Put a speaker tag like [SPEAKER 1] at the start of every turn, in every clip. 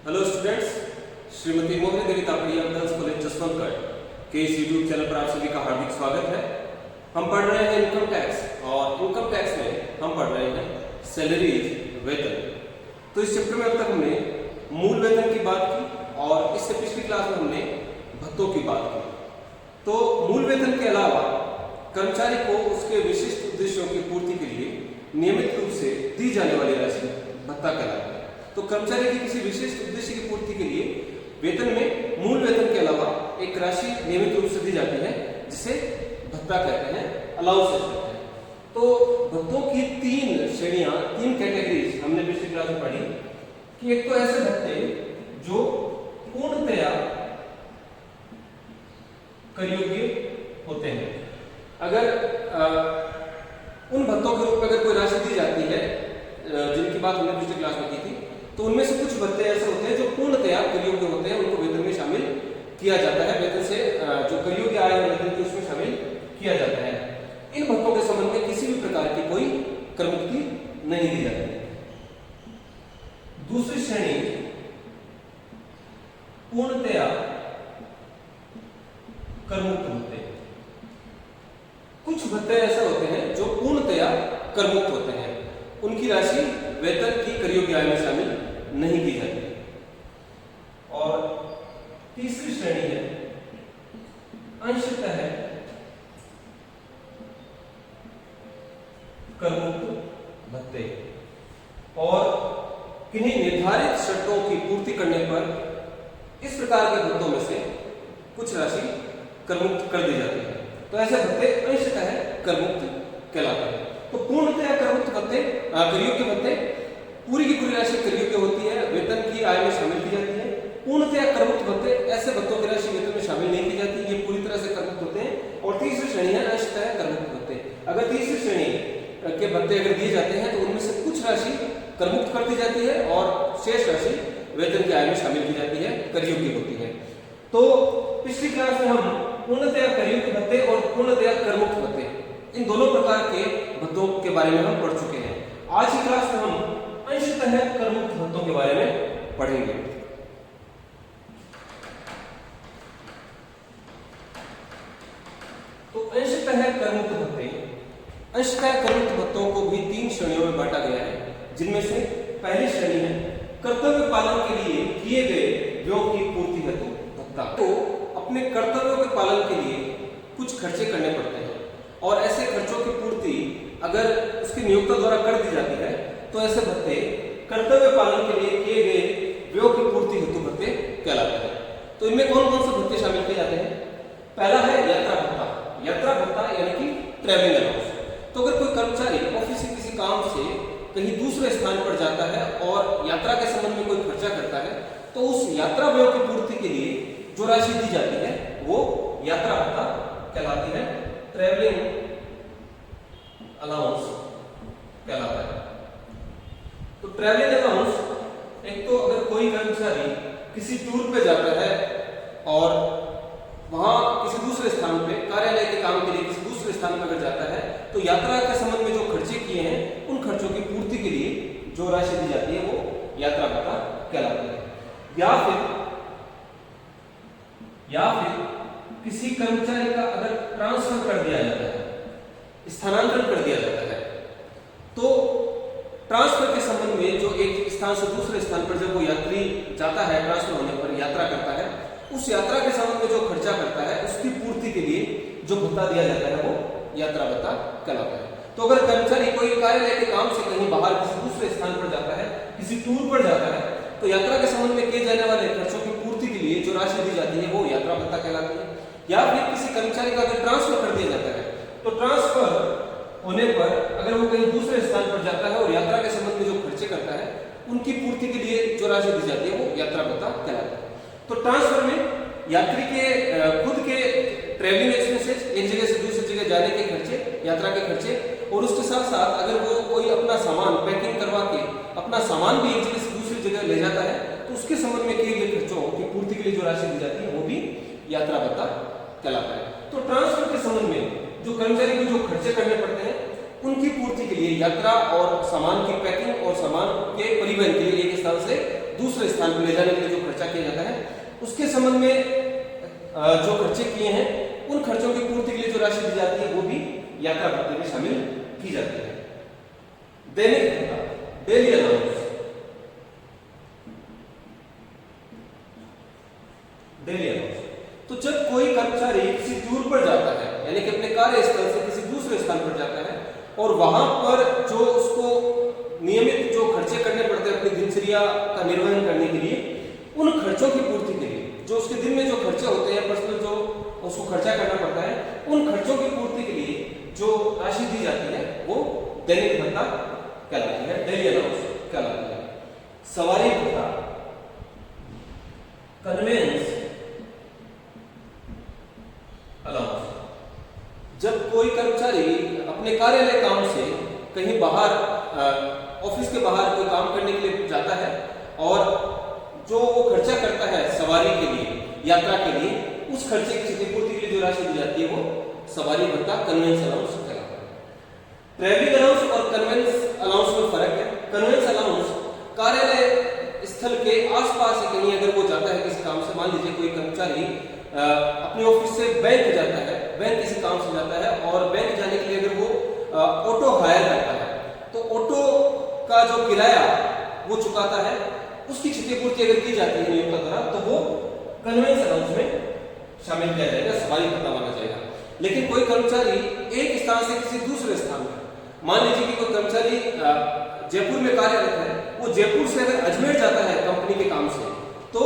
[SPEAKER 1] Hello students, Shrimati Mohini देवी Tapadia girls college Jaswantgarh के इस YouTube channel पर आप सभी का हार्दिक स्वागत है। हम पढ़ रहे हैं इनकम टैक्स और इनकम टैक्स में हम पढ़ रहे हैं सैलरीज, वेतन। तो इस चैप्टर में अब तक हमने मूल वेतन की बात की और इससे पिछली क्लास में हमने भत्तों की बात की। तो मूल वेतन के अलावा कर्मचारी को उसके विशिष्ट उद्देश्यों की पूर्ति के लिए नियमित रूप से दी जाने वाली राशि भत्ता कहलाता है। तो कर्मचारी की किसी विशिष्ट उद्देश्य की पूर्ति के लिए वेतन में मूल वेतन के अलावा एक राशि नियमित रूप से दी जाती है जिसे भत्ता कहते हैं, अलाउंसेस कहते हैं। तो भत्तों की तीन श्रेणियां, तीन कैटेगरीज हमने पिछली क्लास में पढ़ी कि एक तो ऐसे भत्ते जो पूर्णतया कर योग्य होते हैं। अगर उन भत्तों के रूप में अगर कोई राशि दी जाती है जिनकी बात हमने पिछली क्लास में की थी, तो उनमें से कुछ भत्ते ऐसे होते हैं जो पूर्णतया कर योग्य होते हैं, उनको वेतन में शामिल किया जाता है। वेतन से जो कर योग्य आय है वेतन की उसमें शामिल किया जाता है। इन भत्तों के संबंध में किसी भी प्रकार की कोई कर मुक्ति नहीं दी जाती। दूसरी श्रेणी पूर्णतया कर मुक्त भत्ते। कुछ भत्ते ऐसे होते हैं जो पूर्णतया कर मुक्त होते हैं, उनकी राशि वेतन की कर योग्य आय में शामिल नहीं की जाती। और तीसरी श्रेणी है अंशतः कर मुक्त भत्ते, और किन्हीं निर्धारित शर्तों की पूर्ति करने पर इस प्रकार के भत्तों में से कुछ राशि कर मुक्त कर दी जाती है। तो ऐसे भत्ते अंशतः कर मुक्त कहलाते हैं। तो पूर्णतया कर मुक्त भत्ते, कर योग्य भत्ते पूरी की पूरी राशि कर योग्य होती है, वेतन की आय में शामिल की जाती है। पूर्णतया कर मुक्त भत्ते, ऐसे भत्तों की राशि वेतन में शामिल नहीं की जाती, ये पूरी तरह से कर मुक्त होते हैं। और तीसरी श्रेणी है अंशतः कर मुक्त भत्ते। अगर तीसरी श्रेणी के भत्ते अगर दिए जाते हैं तो उनमें से कुछ राशि कर मुक्त कर दी जाती है और शेष राशि वेतन की आय में शामिल की जाती है, कर योग्य होती है। तो पिछली क्लास में हम पूर्णतया कर योग्य भत्ते और पूर्णतया कर मुक्त भत्ते, इन दोनों प्रकार के भत्तों के बारे में हम पढ़ चुके हैं। आज की क्लास में हम अंशतः कर मुक्त भत्तों के बारे में पढ़ेंगे। तो अंशतः कर मुक्त भत्ते, अंशतः कर मुक्त भत्तों को भी तीन श्रेणियों में बांटा गया है, जिनमें से पहली श्रेणी है कर्तव्य पालन के लिए किए गए व्ययों की पूर्ति हेतु भत्ता। तो अपने कर्तव्यों के पालन के लिए कुछ खर्चे करने पड़ते हैं और ऐसे खर्चों की पूर्ति अगर उसकी नियोक्ता द्वारा कर दी जाती है तो ऐसे भत्ते कर्तव्य पालन के लिए किए गए व्ययों की पूर्ति हेतु भत्ते कहलाते हैं। तो इनमें कौन कौन से भत्ते शामिल किए जाते हैं? पहला है यात्रा भत्ता। यात्रा भत्ता यानी कि ट्रैवलिंग अलाउंस। तो अगर कोई कर्मचारी ऑफिस से किसी काम से कहीं दूसरे स्थान पर जाता है और यात्रा के संबंध में कोई खर्चा करता है, तो उस यात्रा व्ययों की पूर्ति के लिए जो राशि दी जाती है वो यात्रा भत्ता कहलाती है, ट्रैवलिंग अलाउंस कहलाता है। तो ट्रैवलिंग अलाउंस, एक तो अगर कोई कर्मचारी किसी टूर पे जाता है और वहां किसी दूसरे स्थान पे कार्यालय के काम के लिए किसी दूसरे स्थान पर अगर जाता है तो यात्रा के संबंध में जो खर्चे किए हैं उन खर्चों की पूर्ति के लिए जो राशि दी जाती है वो यात्रा भत्ता कहलाती है। या फिर किसी कर्मचारी का अगर ट्रांसफर कर दिया जाता है, स्थानांतरण कर दिया जाता है, तो ट्रांसफर के संबंध में जो एक स्थान से दूसरे स्थान पर जब वो यात्री जाता है, ट्रांसफर होने पर यात्रा करता है, उस यात्रा के संबंध में जो खर्चा करता है उसकी पूर्ति के लिए जो भत्ता दिया जाता है वो यात्रा भत्ता कहलाता है। तो अगर कर्मचारी कोई कार्यालय के काम से कहीं बाहर किसी दूसरे स्थान पर जाता है, किसी टूर पर जाता है, तो यात्रा के संबंध में किए जाने वाले खर्चों की पूर्ति के लिए जो राशि दी जाती है वो यात्रा भत्ता कहलाती है। या फिर किसी कर्मचारी का अगर ट्रांसफर कर दिया जाता है, तो ट्रांसफर होने पर अगर वो कहीं दूसरे स्थान पर जाता है और यात्रा के संबंध में जो खर्चे करता है उनकी पूर्ति के लिए जो राशि दी जाती है वो यात्रा भत्ता कहलाता है। तो ट्रांसफर में यात्री के खुद के ट्रेवलिंग एक्सपेंसेस, एक जगह से दूसरी जगह जाने के खर्चे, यात्रा के खर्चे, और उसके साथ साथ अगर वो कोई अपना सामान पैकिंग करवा के अपना सामान भी एक जगह से दूसरी जगह ले जाता है तो उसके संबंध में किए गए खर्चों की पूर्ति के लिए जो राशि दी जाती है वो भी यात्रा भत्ता कहलाता है। तो ट्रांसफर के संबंध में जो कर्मचारी को जो खर्चे करने पड़ते हैं उनकी पूर्ति के लिए यात्रा और सामान की पैकिंग और सामान के परिवहन के लिए एक स्थान से दूसरे स्थान पर ले जाने के लिए जो खर्चा किया जाता है, उसके संबंध में जो खर्चे किए हैं उन खर्चों की पूर्ति के लिए जो राशि दी जाती है वो भी यात्रा भत्ते में शामिल की जाती है। दैनिक भत्ता, डेली अलाउंस, डेली अलाउंस। तो जब कोई कर्मचारी किसी टूर पर जाता है, यानी कि अपने कार्यस्थल से किसी दूसरे स्थान पर जाता है और वहां पर जो उसको नियमित जो खर्चे करने पड़ते हैं अपनी दिनचर्या का निर्वहन करने के लिए, उन खर्चों की पूर्ति के लिए, जो उसके दिन में जो खर्चे होते हैं पर्सनल, जो उसको खर्चा करना पड़ता है, उन खर्चों की पूर्ति के लिए जो राशि दी जाती है वो दैनिक भत्ता कहलाती है, डेली अलाउंस कहलाती है। सवारी भत्ता, कन्वेंस अलाउंस। जब कोई कर्मचारी अपने कार्यालय काम से कहीं बाहर ऑफिस के बाहर कोई काम करने के लिए जाता है और जो वो खर्चा करता है सवारी के लिए, यात्रा के लिए, उस खर्चे की क्षतिपूर्ति के लिए जो राशि दी जाती है वो सवारी भत्ता, कन्वेंस अलाउंस कहलाता है। ट्रैवलिंग अलाउंस और कन्वेंस अलाउंस में फर्क है। कन्वेंस अलाउंस कार्यालय स्थल के आसपास से कहीं अगर वो जाता है किसी काम से, मान लीजिए कोई कर्मचारी अपने ऑफिस से बैंक जाता है, बैंक किसी काम से जाता है और बैंक जाने के लिए अगर वो ऑटो हायर करता है तो ऑटो का जो किराया वो चुकाता है, उसकी क्षतिपूर्ति अगर की जाती है नियोक्ता द्वारा तो वो कन्वेंस अलाउंस में शामिल किया जाएगा, सवारी भत्ता माना जाएगा। लेकिन कोई कर्मचारी एक स्थान से किसी दूसरे स्थान में, मान लीजिए कि कोई कर्मचारी जयपुर में कार्यरत है, वो जयपुर से अगर अजमेर जाता है कंपनी के काम से, तो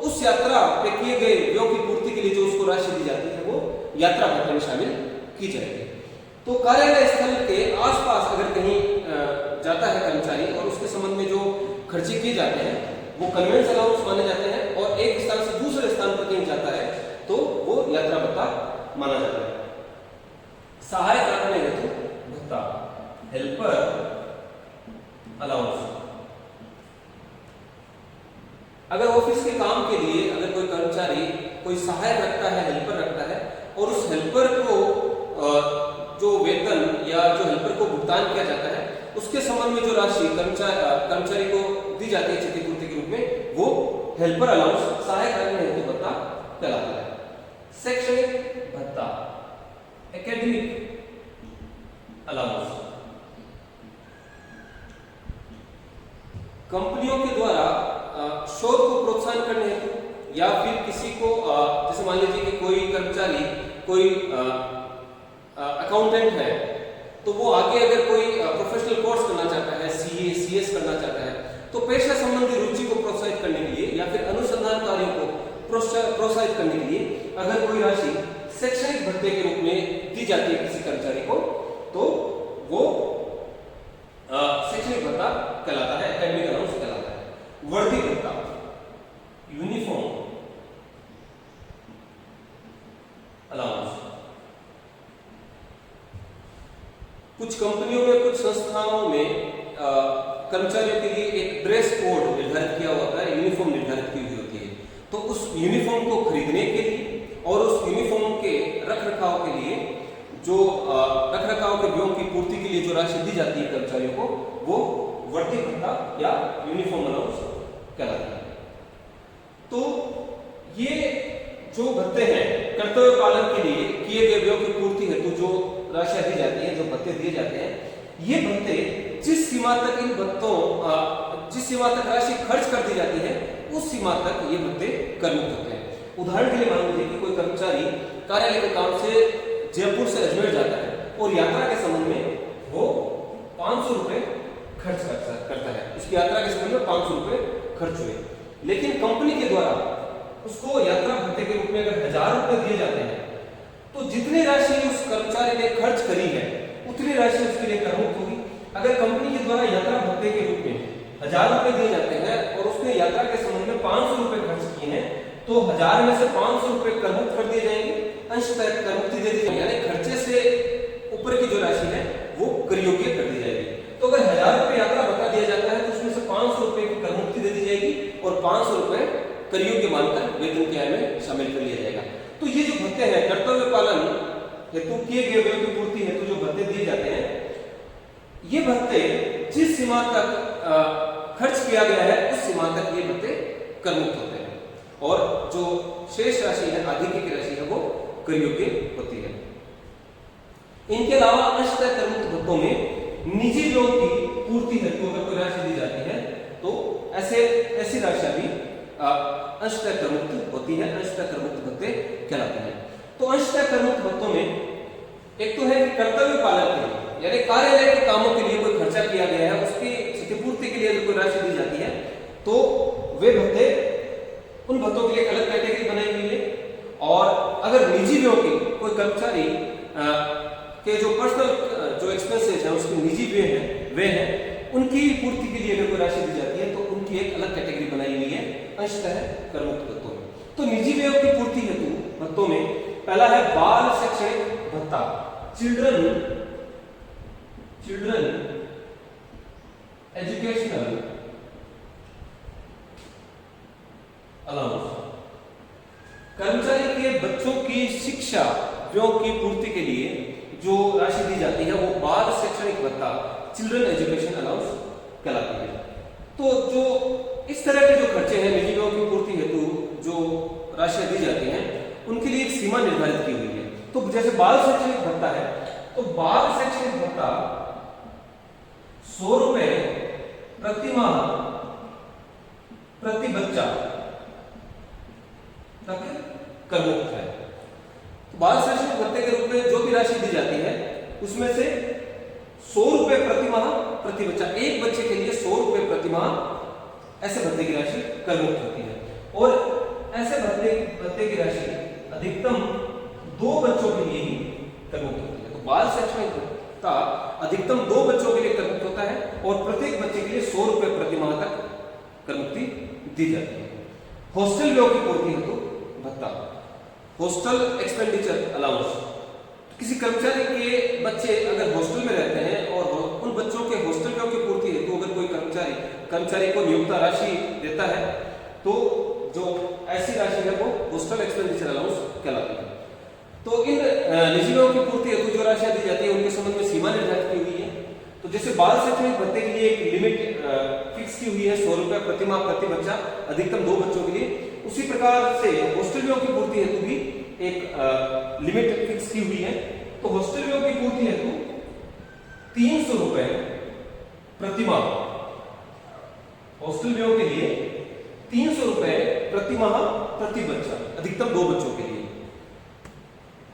[SPEAKER 1] उस यात्रा पे किए गए व्यय की पूर्ति के लिए जो उसको राशि दी जाती है वो यात्रा भत्ते में शामिल की जाएगी। तो कार्यालय स्थल के आसपास अगर कहीं जाता है कर्मचारी और उसके संबंध में जो खर्चे किए जाते हैं वो कन्वेंस अलाउंस माने जाते हैं, और एक स्थान से दूसरे स्थान पर कहीं जाता है तो वो यात्रा भत्ता माना जाता है। सहायक करने हेतु भत्ता, हेल्पर अलाउंस। अगर ऑफिस के काम के लिए अगर कोई कर्मचारी कोई सहायक रखता है, हेल्पर रखता है, और उस हेल्पर को जो वेतन या जो हेल्पर को भुगतान किया जाता है उसके संबंध में जो राशि कर्मचारी को दी जाती है क्षतिपूर्ति के रूप में, वो हेल्पर अलाउंस, सहायक रखने हेतु भत्ता कहलाता है। शैक्षणिक भत्ता, एकेडमिक अलाउंस। कंपनियों के द्वारा शोध को प्रोत्साहन करने हेतु या फिर किसी को जैसे मान लीजिए कि कोई कर्मचारी कोई अकाउंटेंट है तो वो आगे अगर कोई प्रोफेशनल कोर्स करना चाहता है, सीए सीएस करना चाहता है, तो पेशा संबंधी रुचि को प्रोत्साहित करने के लिए या फिर अनुसंधान कार्यों को प्रोत्साहित करने के लिए अगर कोई राशि शैक्षणिक भत्ते के रूप में दी जाती है किसी कर्मचारी को, तो वो शैक्षणिक भत्ता कहलाता है, एकेडमिक अलाउंस कहलाता है। वर्दी भत्ता, यूनिफॉर्म अलाउंस। कुछ कंपनियों में, कुछ संस्थाओं में कर्मचारियों के लिए एक ड्रेस कोड निर्धारित किया होता है, यूनिफॉर्म निर्धारित की हुई होती है। तो उस यूनिफॉर्म को खरीदने के लिए और उस यूनिफॉर्म के रखरखाव के लिए जो रखरखाव के व्ययों की पूर्ति के लिए जो राशि दी जाती है कर्मचारियों को, वो वर्दी भत्ता या यूनिफॉर्म अलाउंस कहलाता है। तो ये जो भत्ते हैं कर्तव्य पालन के लिए किए गए व्ययों की पूर्ति हेतु जो राशि दी जाती है, जो भत्ते दिए जाते हैं, ये भत्ते जिस सीमा तक इन भत्तों जिस सीमा तक राशि खर्च कर दी जाती है उस सीमा तक ये भत्ते करमुक्त होते हैं। उदाहरण के लिए मान लीजिए कि कोई कर्मचारी कार्यालय के काम से जयपुर से अजमेर जाता है और यात्रा के संबंध में वो 500 रुपए खर्च करता है, उसकी यात्रा के संबंध में 500 रुपए खर्च हुए, लेकिन कंपनी के द्वारा उसको यात्रा भत्ते के रूप में अगर 1000 रुपए दिए जाते हैं तो जितनी राशि उस कर्मचारी ने खर्च करी है उतनी राशि उसके लिए करमुक्त होगी। अगर कंपनी के द्वारा यात्रा भत्ते के रूप में 1000 रुपए दिए जाते हैं और उसने यात्रा के संबंध में 500 रुपए खर्च किए हैं तो 1000 में से 500 रुपए करमुक्त कर दिए जाएंगे, अंशतः करमुक्ति दे दी जाएगी, यानी खर्चे से ऊपर की जो राशि है वो कर योग्य कर दी जाएगी। तो अगर 1000 रुपए यात्रा भत्ता दिया जाता है तो उसमें से 500 रुपए की करमुक्ति दे दी जाएगी और 500 रुपए कर योग्य मानकर वेतन की आय में शामिल कर लिया जाएगा। तो ये जो भत्ते हैं कर्तव्य पालन हेतु किए गए व्यय की पूर्ति हेतु जो भत्ते दिए जाते हैं, ये भत्ते जिस सीमा तक खर्च किया गया है उस सीमा तक ये भत्ते कर मुक्त होते हैं, और जो शेष राशि है, आधिक्य की राशि है, वो कर योग्य होती है। इनके अलावा अंशतः कर मुक्त भत्तों में निजी व्ययों की पूर्ति हेतु अगर कोई राशि दी जाती है तो ऐसी राशि भी अंशतः कर मुक्त होती है, अंशतः कर मुक्त भत्ते कहलाते हैं। तो अंशतः कर मुक्त भत्तों में एक तो है कि कर्तव्य पालन के लिए, यानी कार्यालय के कामों के लिए कोई खर्चा किया गया है, उसकी क्षतिपूर्ति के लिए अगर कोई राशि दी जाती है तो वे भत्ते, उन भत्तों के लिए अलग कैटेगरी बनाई हुई है। और अगर निजी व्ययों की कोई कर्मचारी के जो पर्सनल जो एक्सपेंसेस हैं, उसके निजी व्यय हैं, वे हैं, उनकी पूर्ति के लिए अगर कोई राशि दी जाती है तो उनकी एक अलग कैटेगरी बनाई हुई है अंशतः कर मुक्त भत्तों में। तो निजी व्ययों की पूर्ति हेतु भत्तों में पहला है बाल शैक्षणिक भत्ता, चिल्ड्रन एजुकेशनल अलाउंस। कर्मचारी के बच्चों की शिक्षा व्ययों की पूर्ति के लिए जो राशि दी जाती है वो बाल शैक्षणिक भत्ता, चिल्ड्रन एजुकेशन अलाउंस कहलाती है। तो जो इस तरह के जो खर्चे हैं, निजी व्ययों की पूर्ति हेतु जो राशियां दी जाती हैं, उनके लिए एक सीमा निर्धारित की हुई है। तो जैसे बाल शैक्षणिक भत्ता है, तो बाल शैक्षणिक भत्ता 100 रुपए प्रति माह प्रति बच्चा तक कर मुक्त है। तो बाल शैक्षणिक भत्ते के रूप में जो भी राशि दी जाती है उसमें से 100 रुपए प्रति माह प्रति बच्चा, एक बच्चे के लिए 100 रुपए प्रति माह ऐसे भत्ते की राशि कर मुक्त होती है। और ऐसे भत्ते की राशि अधिकतम 2 बच्चों के लिए ही कर मुक्त होती है। तो बाल शैक्षणिक भत्ता अधिकतम 2 बच्चों के लिए कर मुक्त होता है और प्रत्येक बच्चे के लिए 100 रुपए प्रति माह तक कर मुक्ति दी जाती है। हॉस्टल व्ययों की पूर्ति हेतु भत्ता, हॉस्टल एक्सपेंडिचर अलाउंस। किसी कर्मचारी के बच्चे अगर हॉस्टल में रहते हैं और उन बच्चों के हॉस्टल व्ययों की पूर्ति हेतु अगर कोई कर्मचारी को नियोक्ता राशि देता है तो जो ऐसी राशि है वो हॉस्टल एक्सपेंडिचर अलाउंस कहलाती है। तो इन निजी व्ययों की पूर्ति हेतु जो राशियां दी जाती है उनके संबंध में सीमा निर्धारित की हुई है। तो जैसे बाल शैक्षणिक भत्ते के लिए एक लिमिट फिक्स की हुई है 100 रुपए प्रति माह प्रति बच्चा, अधिकतम 2 बच्चों के लिए, उसी प्रकार से हॉस्टल व्ययों की पूर्ति हेतु भी एक लिमिट फिक्स की हुई है। तो हॉस्टल व्ययों की पूर्ति हेतु 300 रुपए प्रति माह, हॉस्टल व्ययों के लिए 300 रुपए प्रति माह प्रति बच्चा, अधिकतम 2 बच्चों के लिए।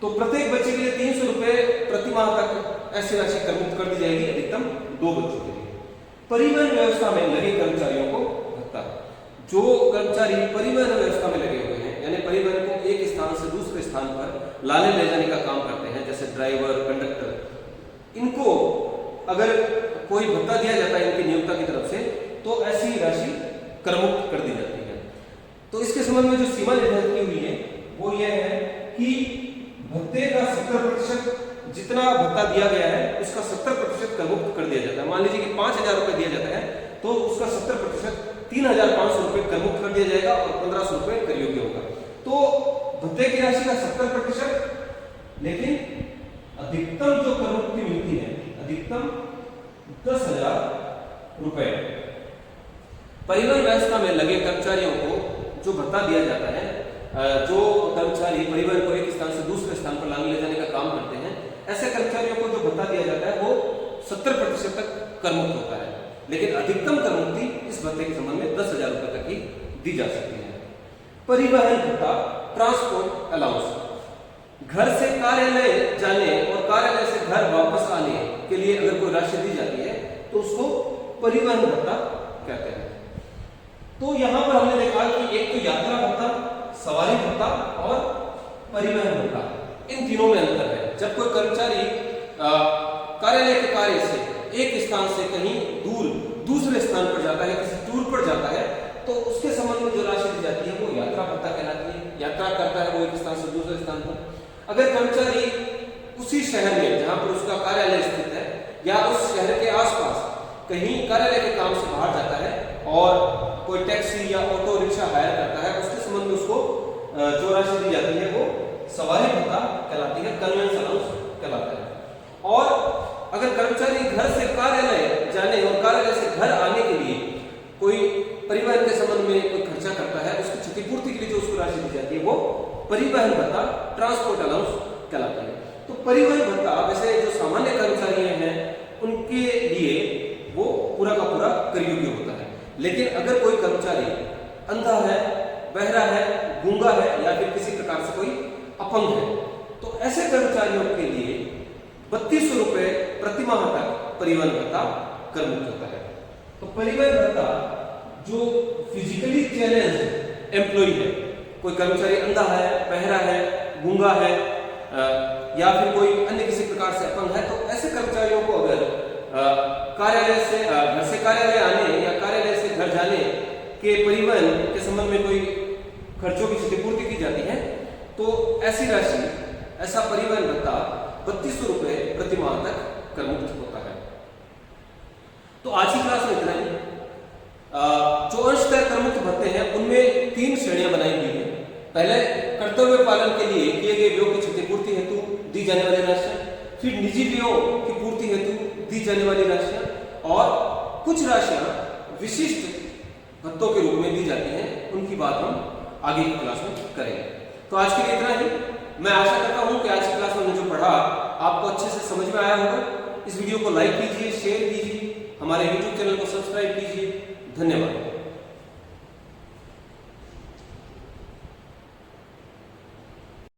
[SPEAKER 1] तो प्रत्येक बच्चे के लिए 300 रुपए प्रति माह तक ऐसी राशि कर मुक्त कर दी जाएगी, अधिकतम 2 बच्चों के लिए। परिवहन व्यवस्था में लगे कर्मचारियों को भत्ता, जो कर्मचारी परिवहन व्यवस्था में लगे हुए हैं, यानी परिवहन को एक स्थान से दूसरे स्थान पर लाने ले जाने का काम करते हैं, जैसे ड्राइवर, कंडक्टर, इनको अगर कोई भत्ता दिया जाता है इनकी नियोक्ता की तरफ से तो ऐसी राशि कर मुक्त कर दी जाती है। तो इसके संबंध में जो सीमा निर्धारित की हुई है वो यह है कि भत्ते का 70% जितना भत्ता दिया गया है उसका 70% कर मुक्त कर दिया जाता है। मान लीजिए कि 5000 रुपए दिया जाता है तो उसका 70% 3500 रुपए कर मुक्त कर दिया जाएगा और 1500 रुपए कर योग्य होगा। तो भत्ते की राशि का 70%, लेकिन अधिकतम जो कर मुक्ति मिलती है अधिकतम 10,000 रुपए। परिवहन व्यवस्था में लगे कर्मचारियों को जो भत्ता दिया जाता है, जो कर्मचारी परिवहन को एक स्थान से दूसरे स्थान पर लाने ले जाने का काम करते हैं, ऐसे कर्मचारियों को जो भत्ता दिया जाता है वो 70% तक कर मुक्त होता है, लेकिन अधिकतम कर मुक्ति इस भत्ते के संबंध में 10,000 रुपए तक ही दी जा सकती है। परिवहन भत्ता, ट्रांसपोर्ट अलाउंस, घर से कार्यालय जाने और कार्यालय से घर वापस आने के लिए अगर कोई राशि दी जाती है तो उसको परिवहन भत्ता कहते हैं। तो यहां पर हमने देखा कि एक तो यात्रा भत्ता, सवारी भत्ता और परिवहन भत्ता, इन तीनों में अंतर है। जब कोई कर्मचारी कार्यालय के कार्य से एक स्थान से कहीं दूर दूसरे स्थान पर जाता है, किसी टूर पर जाता है, तो उसके संबंध में जो राशि दी जाती है वो यात्रा भत्ता कहलाती है। यात्रा करता है वो एक स्थान से दूसरे स्थान पर। अगर कर्मचारी उसी शहर में जहां पर उसका कार्यालय स्थित है या उस शहर के आसपास कहीं कार्यालय के काम से बाहर जाता है और कोई टैक्सी या ऑटो रिक्शा हायर करता है, उसके संबंध में उसको जो राशि दी जाती है वो सवारी भत्ता कहलाती है, कन्वेंस अलाउंस कहलाता है। और अगर कर्मचारी घर से कार्यालय जाने और कार्यालय से घर आने के लिए कोई परिवहन के संबंध में कोई खर्चा करता है, उसकी क्षतिपूर्ति के लिए जो उसको राशि दी जाती है वो परिवहन भत्ता, ट्रांसपोर्ट अलाउंस कहलाता है। तो परिवहन भत्ता वैसे जो सामान्य कर्मचारी हैं उनके लिए वो पूरा का पूरा कर योग्य होता है, लेकिन अगर कोई कर्मचारी अंधा है, बहरा है, गूंगा है या फिर किसी प्रकार से कोई अपंग है, तो ऐसे कर्मचारियों के लिए 3200 रुपए प्रति माह तक परिवहन भत्ता कर मुक्त होता है। तो परिवहन भत्ता जो फिजिकली चैलेंज एम्प्लॉय है, कोई कर्मचारी अंधा है, बहरा है, गूंगा है या फिर कोई अन्य किसी प्रकार से अपंग है, तो ऐसे कर्मचारियों को अगर कार्यालय से घर से कार्यालय आने या कार्यालय से घर जाने के परिवहन के संबंध में कोई खर्चों की क्षतिपूर्ति की जाती है, तो ऐसी राशि, ऐसा परिवहन भत्ता 3200 रुपए प्रति माह तक कर मुक्त होता है। तो आज की क्लास में इतना ही। जो अंशतः कर मुक्त भत्ते हैं उनमें 3 श्रेणियां बनाई गई हैं। पहले कर्तव्य पालन के लिए किए गए व्ययों की क्षतिपूर्ति हेतु दी जाने वाली राशियां, फिर निजी व्ययों की पूर्ति हेतु दी जाने वाली राशियां, और कुछ राशियां विशिष्ट भत्तों के रूप में दी जाती हैं। उनकी बात हम आगे की क्लास में करेंगे। तो आज के लिए इतना ही। मैं आशा करता हूं कि आज की क्लास में मैंने जो पढ़ा आपको अच्छे से समझ में आया होगा। इस वीडियो को लाइक कीजिए, शेयर कीजिए, हमारे YouTube चैनल को सब्सक्राइब कीजिए। धन्यवाद।